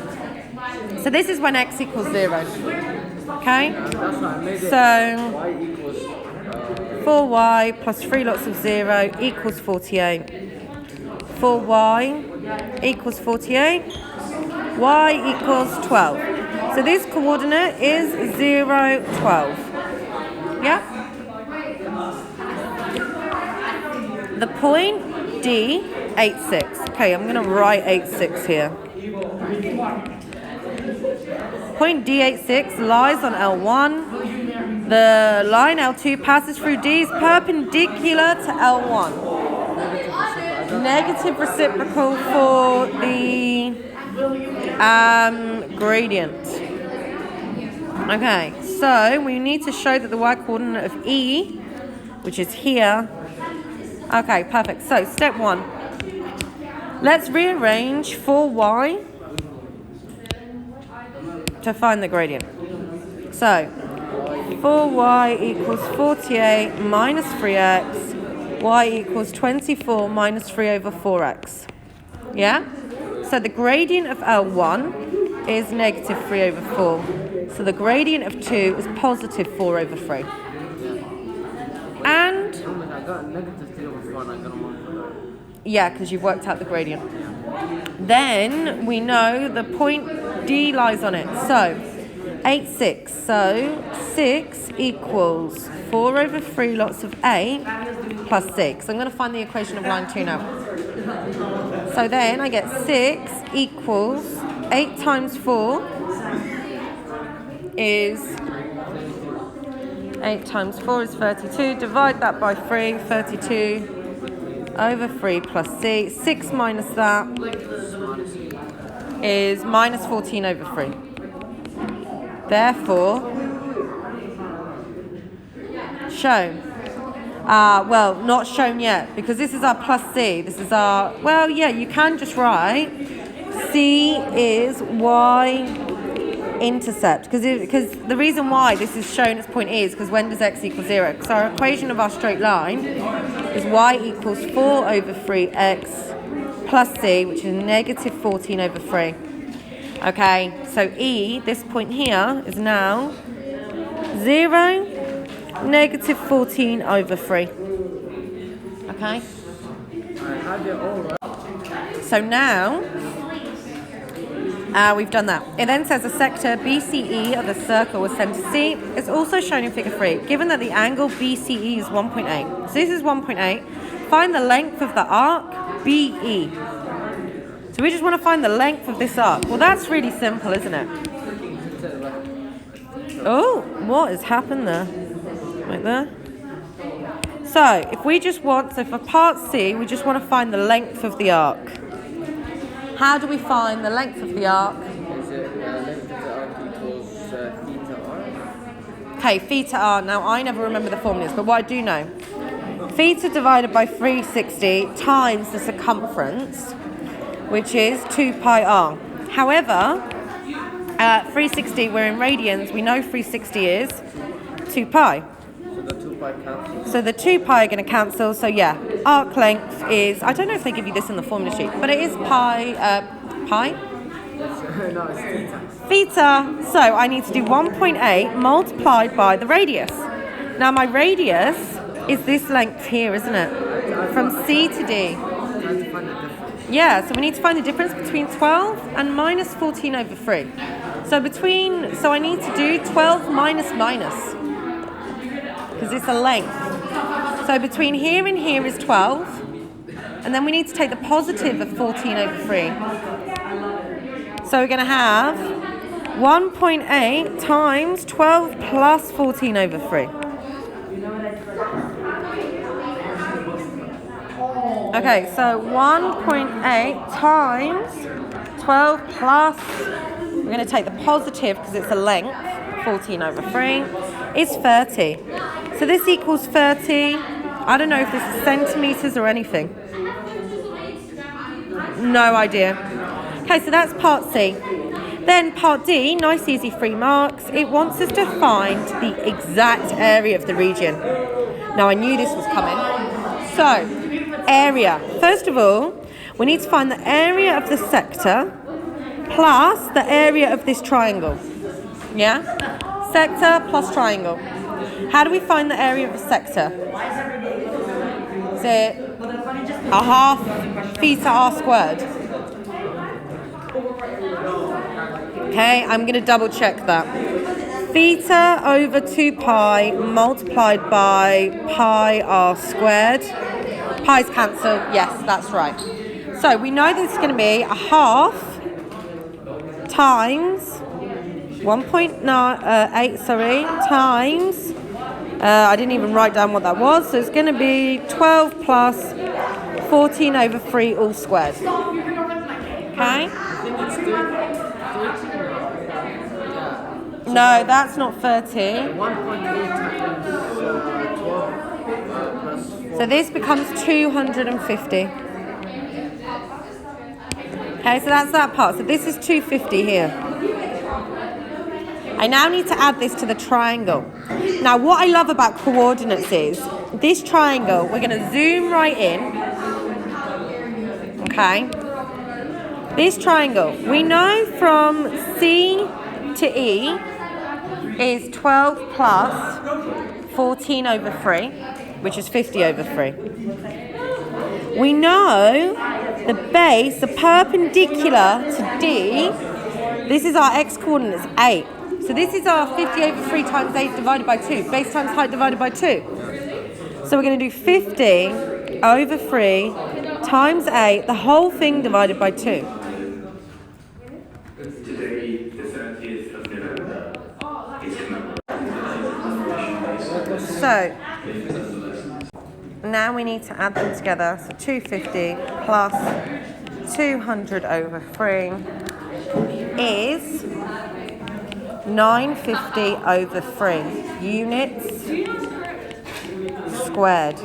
So this is when x equals 0. Okay? That's why I made it So... y equals 4y plus 3 lots of 0 equals 48. 4y equals 48. Y equals 12. So this coordinate is 0, 12. Yeah? The point D, 8, 6. Okay, I'm going to write 8, 6 here. Point D, 8, 6 lies on L1. The line L2 passes through D is perpendicular to L1. Negative reciprocal for the gradient. Okay, so we need to show that the y coordinate of E, which is here. Okay, perfect. So step 1. Let's rearrange 4y to find the gradient. So 4y equals 48 minus 3x. Y equals 24 minus 3 over 4x. Yeah? So the gradient of L1 is negative 3 over 4. So the gradient of 2 is positive 4 over 3. And... I got negative 3 over 4 and I got a 1 for that. Yeah, because you've worked out the gradient. Then we know the point D lies on it. So 8, 6. So 6 equals 4 over 3 lots of 8 plus 6. I'm going to find the equation of line 2 now. So then I get 6 equals 8 times 4 is 8 times 4 is 32. Divide that by 3. 32 over 3 plus c. 6 minus that is minus 14 over 3. Therefore, shown. Well, not shown yet, because this is our plus c. This is our, well, yeah, you can just write c is y intercept, because the reason why this is shown as point E is because when does x equal 0? So our equation of our straight line is y equals 4 over 3x plus c, which is negative 14 over 3. Okay, so E, this point here, is now 0, negative 14 over 3. Okay? So now, we've done that. It then says a sector BCE of the circle with centre C is also shown in figure 3. Given that the angle BCE is 1.8. So this is 1.8. Find the length of the arc BE. So we just want to find the length of this arc. Well, that's really simple, isn't it? Oh, what has happened there? Right there. So if we just want, so for part C, we just want to find the length of the arc. How do we find the length of the arc? Is it length of the arc equals theta r? Okay, theta r. Now, I never remember the formulas, but what I do know, theta divided by 360 times the circumference, which is 2 pi r. However, 360, we're in radians, we know 360 is 2 pi. So the 2 pi cancels. So the 2 pi are going to cancel, so yeah, arc length is, I don't know if they give you this in the formula sheet, but it is pi? No, it's theta. Theta, so I need to do 1.8 multiplied by the radius. Now my radius is this length here, isn't it? From C to D. Yeah, so we need to find the difference between 12 and minus 14 over 3. So I need to do 12 minus minus, because it's a length. So between here and here is 12, and then we need to take the positive of 14 over 3. So we're going to have 1.8 times 12 plus 14 over 3. Okay, so 1.8 times 12 plus, we're going to take the positive because it's a length, 14 over 3, is 30. So this equals 30. I don't know if this is centimetres or anything. No idea. Okay, so that's part C. Then part D, nice easy 3 marks. It wants us to find the exact area of the region. Now I knew this was coming. So, area. First of all, we need to find the area of the sector plus the area of this triangle. Yeah? Sector plus triangle. How do we find the area of a sector? Is it a half theta r squared? Okay, I'm going to double check that. Theta over 2 pi multiplied by pi r squared. Pi's cancel. Yes, that's right. So we know this is going to be a half times 1.8, times, I didn't even write down what that was, so it's going to be 12 plus 14 over 3 all squared. Okay? No, that's not 30. 1.8 times 12 So this becomes 250. Okay, so that's that part. So this is 250 here. I now need to add this to the triangle. Now, what I love about coordinates is this triangle, we're going to zoom right in. Okay. This triangle, we know from C to E is 12 plus 14 over 3, which is 50 over 3. We know the base, the perpendicular to D, this is our x coordinates 8. So this is our 50 over 3 times 8 divided by 2, base times height divided by 2. So we're going to do 50 over 3 times 8, the whole thing divided by 2. Today, the 30th of November, is So now we need to add them together. So 250 plus 200 over 3 is 950 over 3 units squared.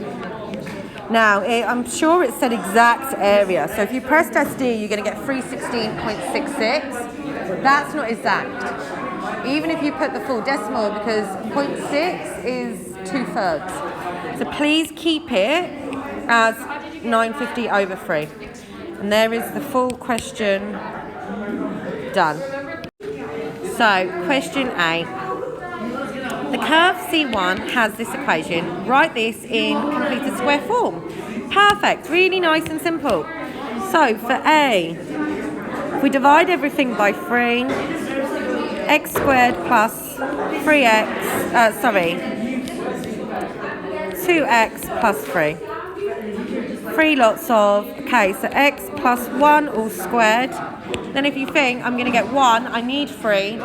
Now, I'm sure it said exact area. So if you pressed SD, you're going to get 316.66. That's not exact. Even if you put the full decimal, because 0.6 is 2/3. So please keep it as 950 over 3. And there is the full question done. So, question A. The curve C1 has this equation. Write this in completed square form. Perfect. Really nice and simple. So, for A, if we divide everything by 3, x squared plus 2x plus 3. 3 lots of, okay, so x plus 1 all squared. Then if you think I'm going to get 1, I need 3.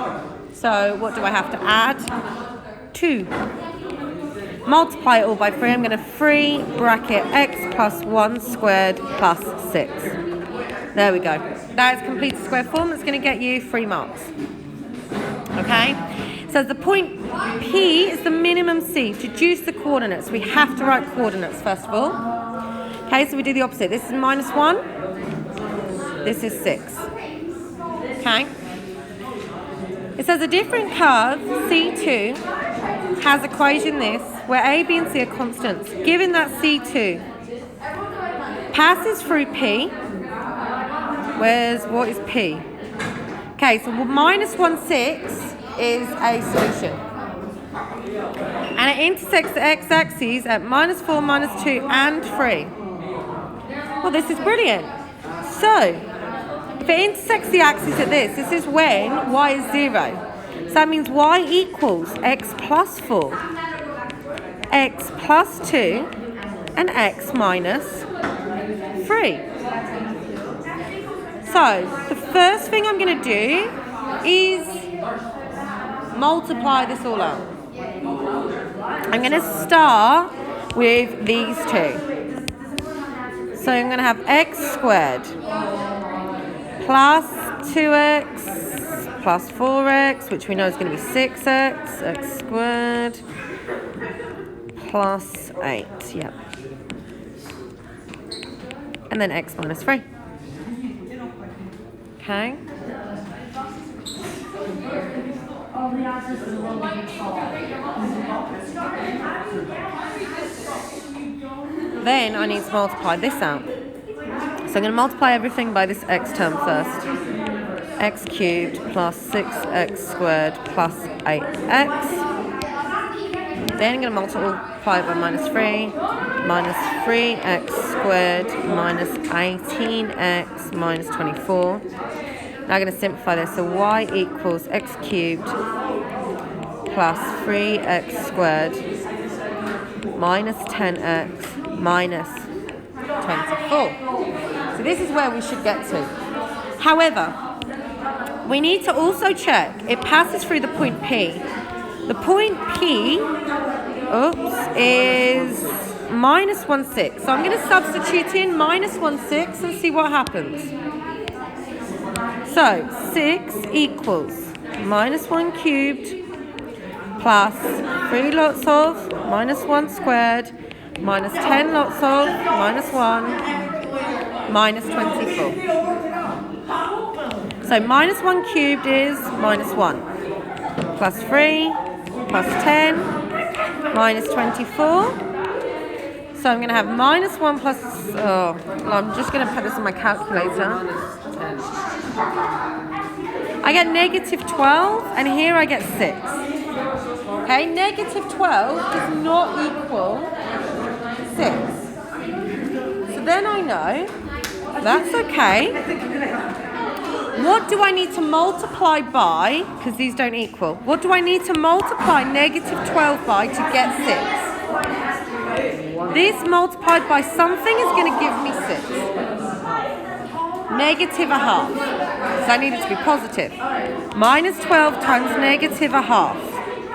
So what do I have to add? 2. Multiply it all by 3. I'm going to 3 bracket x plus 1 squared plus 6. There we go. That is completed square form. That's going to get you 3 marks. Okay? So the point P is the minimum C. To deduce the coordinates, we have to write coordinates first of all. Okay, so we do the opposite. This is -1. This is 6. Okay? It says a different curve, C2, has equation this, where A, B, and C are constants. Given that C2 passes through P, what is P? Okay, so -1,6 is a solution. And it intersects the x-axis at -4, -2, and 3. Well, this is brilliant. So, if it intersects the axis at this is when y is 0. So that means y equals x plus 4, x plus 2, and x minus 3. So, the first thing I'm going to do is multiply this all out. I'm going to start with these two. So I'm going to have x squared plus 2x plus 4x, which we know is going to be 6x, x squared plus 8, yep. And then x minus 3. Okay. Then I need to multiply this out. So I'm going to multiply everything by this x term first. X cubed plus 6x squared plus 8x Then I'm going to multiply it by minus 3 3x squared minus 18x minus 24. Now I'm going to simplify this. So y equals x cubed plus 3x squared minus 10x minus 24. So this is where we should get to. However, we need to also check it passes through the point P. The point P, is minus 1, 6. So I'm going to substitute in minus 1, 6 and see what happens. So 6 equals minus 1 cubed plus 3 lots of minus 1 squared minus 10 lots of minus 1 minus 24. So minus 1 cubed is minus 1 plus 3 plus 10 minus 24. So I'm going to have minus 1 plus, I'm just going to put this in my calculator. I get negative 12 and here I get 6. Okay, negative 12 does not equal 6. So then I know that's okay. What do I need to multiply by, because these don't equal, what do I need to multiply negative 12 by to get 6? This multiplied by something is going to give me 6. Negative a half. So I need it to be positive. Minus 12 times negative a half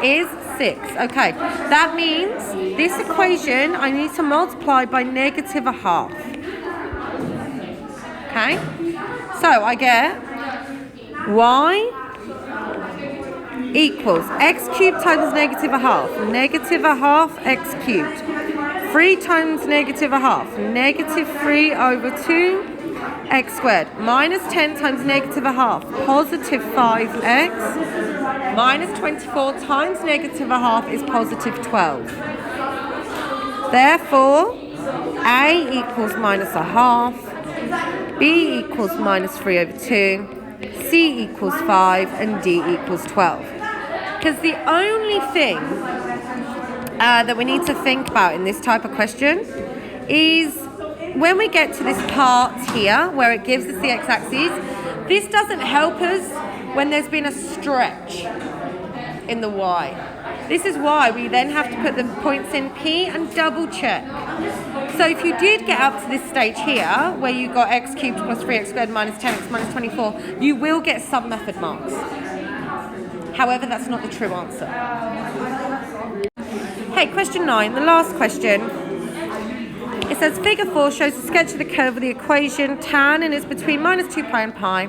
is 6. Okay, that means this equation I need to multiply by negative a half. Okay, so I get y equals x cubed times negative a half. Negative a half x cubed. 3 times negative a half. Negative 3 over 2 x squared. Minus 10 times negative a half. Positive 5x. Minus 24 times negative a half is positive 12. Therefore, a equals minus a half. B equals minus 3 over 2. C equals 5 and D equals 12. Because the only thing that we need to think about in this type of question is when we get to this part here where it gives us the x-axis, this doesn't help us when there's been a stretch in the y. This is why we then have to put the points in P and double check. So if you did get up to this stage here, where you got x cubed plus 3x squared minus 10x minus 24, you will get some method marks. However, that's not the true answer. Okay, question 9, the last question. It says figure 4 shows a sketch of the curve of the equation tan and is between minus 2 pi and pi.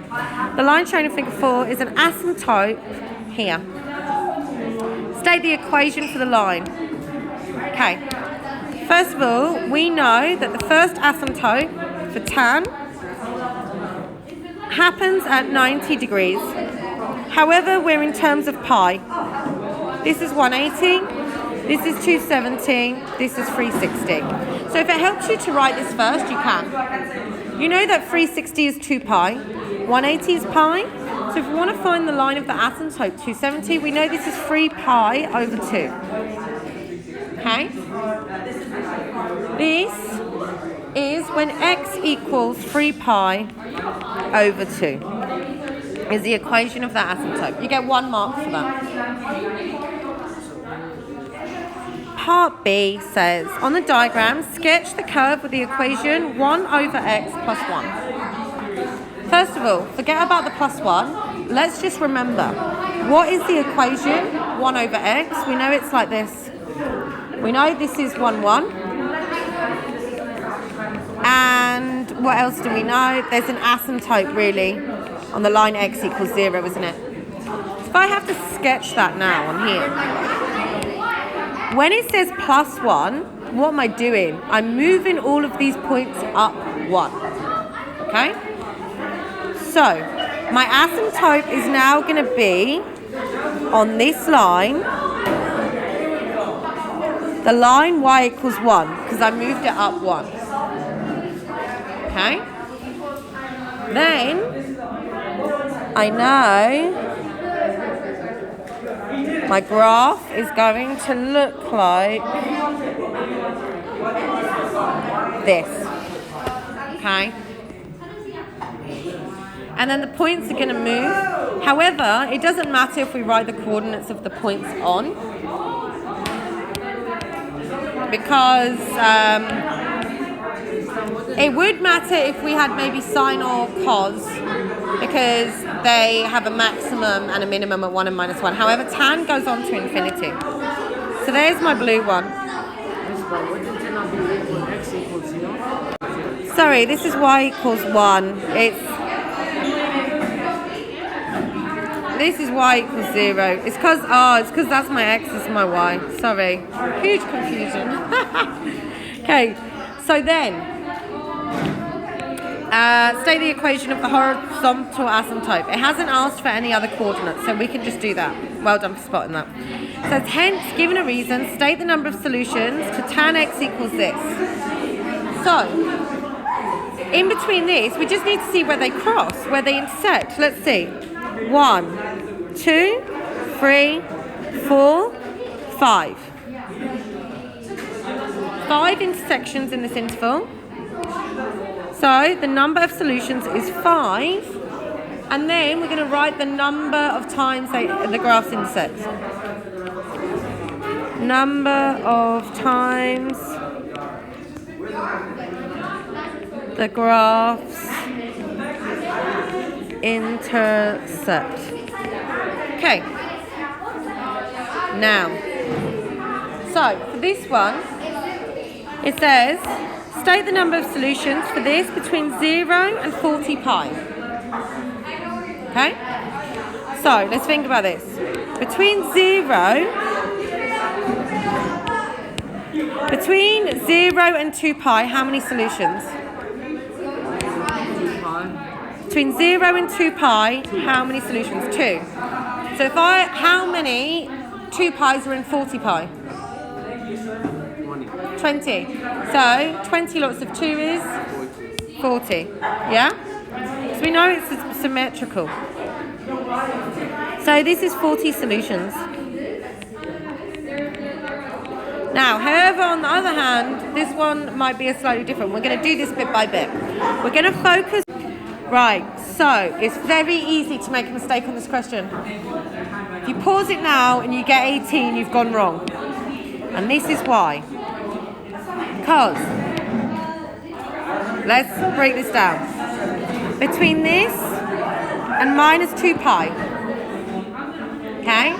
The line shown in figure 4 is an asymptote here. State the equation for the line. Okay. First of all, we know that the first asymptote for tan happens at 90 degrees. However, we're in terms of pi. This is 180, this is 270, this is 360. So if it helps you to write this first, you can. You know that 360 is 2 pi, 180 is pi. So if we want to find the line of the asymptote 270, we know this is 3 pi over 2. Okay? This is when x equals 3 pi over 2. Is the equation of that asymptote. You get 1 mark for that. Part B says, on the diagram, sketch the curve with the equation 1 over x plus 1. First of all, forget about the plus 1. Let's just remember, what is the equation 1 over x? We know it's like this. We know this is 1, 1. And what else do we know? There's an asymptote, really, on the line x equals 0, isn't it? So if I have to sketch that now on here, when it says plus 1, what am I doing? I'm moving all of these points up 1. Okay? So, my asymptote is now going to be on this line, the line y equals 1, because I moved it up 1. Okay? Then, I know my graph is going to look like this. Okay? And then the points are going to move. However, it doesn't matter if we write the coordinates of the points on, because it would matter if we had maybe sine or cos, because they have a maximum and a minimum at 1 and minus 1. However, tan goes on to infinity. So there's my blue one. Sorry, this is y equals 1. This is y equals 0. It's because that's my x, this is my y. Sorry. Huge confusion. Okay, so then, state the equation of the horizontal asymptote. It hasn't asked for any other coordinates, so we can just do that. Well done for spotting that. So hence, given a reason, state the number of solutions to tan x equals this. So, in between this, we just need to see where they cross, where they intersect. Let's see. 1, 2, 3, 4, 5. 5 intersections in this interval. So the number of solutions is 5. And then we're going to write the number of times the graphs intersect. Number of times the graphs intersect. Okay. Now, so for this one, it says, state the number of solutions for this between 0 and 40 pi. Okay? So, let's think about this. Between 0 and 2 pi, how many solutions? Between 0 and 2 pi, how many solutions? 2. So how many 2 pi's are in 40 pi? 20. So 20 lots of 2 is 40. Yeah? So we know it's symmetrical. So this is 40 solutions. Now, however, on the other hand, this one might be slightly different. We're going to do this bit by bit. We're going to focus. Right, so it's very easy to make a mistake on this question. If you pause it now and you get 18, you've gone wrong. And this is why. Because, let's break this down. Between this and minus 2 pi, okay?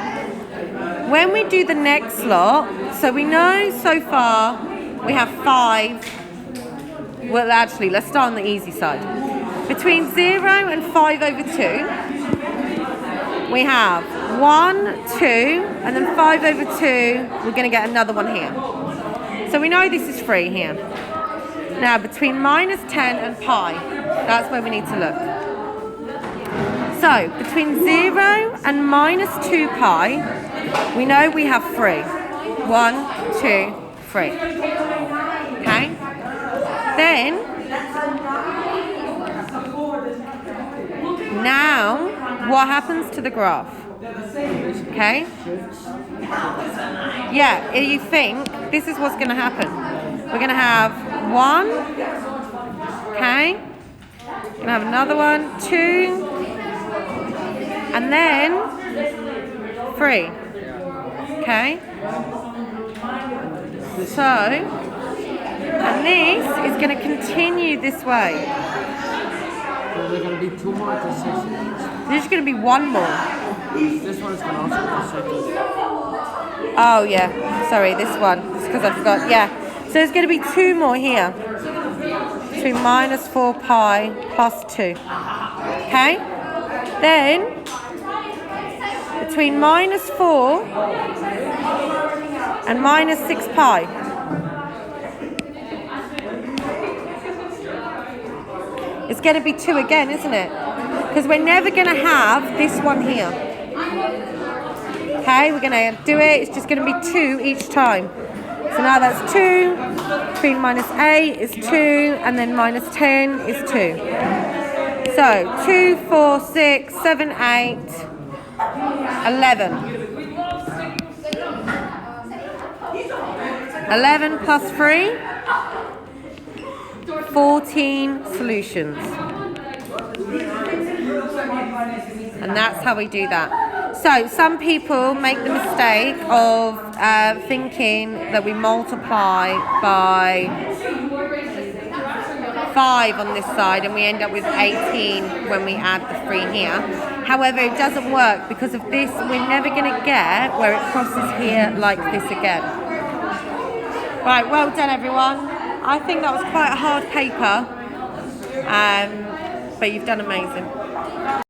When we do the next lot, so we know so far we have 5. Well, actually, let's start on the easy side. Between 0 and 5 over 2, we have 1, 2, and then 5 over 2, we're going to get another one here. So we know this is 3 here. Now, between minus 10 and pi, that's where we need to look. So, between 0 and minus 2 pi, we know we have 3. 1, 2, 3. Okay? Then, now, what happens to the graph? Okay? Yeah, you think this is what's going to happen. We're going to have 1, okay? We're going to have another one, 2, and then 3. Okay? So, and this is going to continue this way. So there's going to be 2 more intersections. There's going to be 1 more. This one's going to also intersect. Oh, yeah. Sorry, this one. It's because I forgot. Yeah. So there's going to be 2 more here. Between minus 4 pi plus 2. Okay? Then, between minus 4 and minus 6 pi. It's going to be 2 again, isn't it? Because we're never going to have this one here. Okay, we're going to do it. It's just going to be 2 each time. So now that's 2. Between minus 8 is 2. And then minus 10 is 2. So 2, 4, 6, 7, 8, 11. 11 plus 3, 14 solutions. And that's how we do that. So some people make the mistake of thinking that we multiply by 5 on this side and we end up with 18 when we add the 3 here. However, it doesn't work because of this. We're never going to get where it crosses here like this again. Right, well done everyone. I think that was quite a hard paper, but you've done amazing.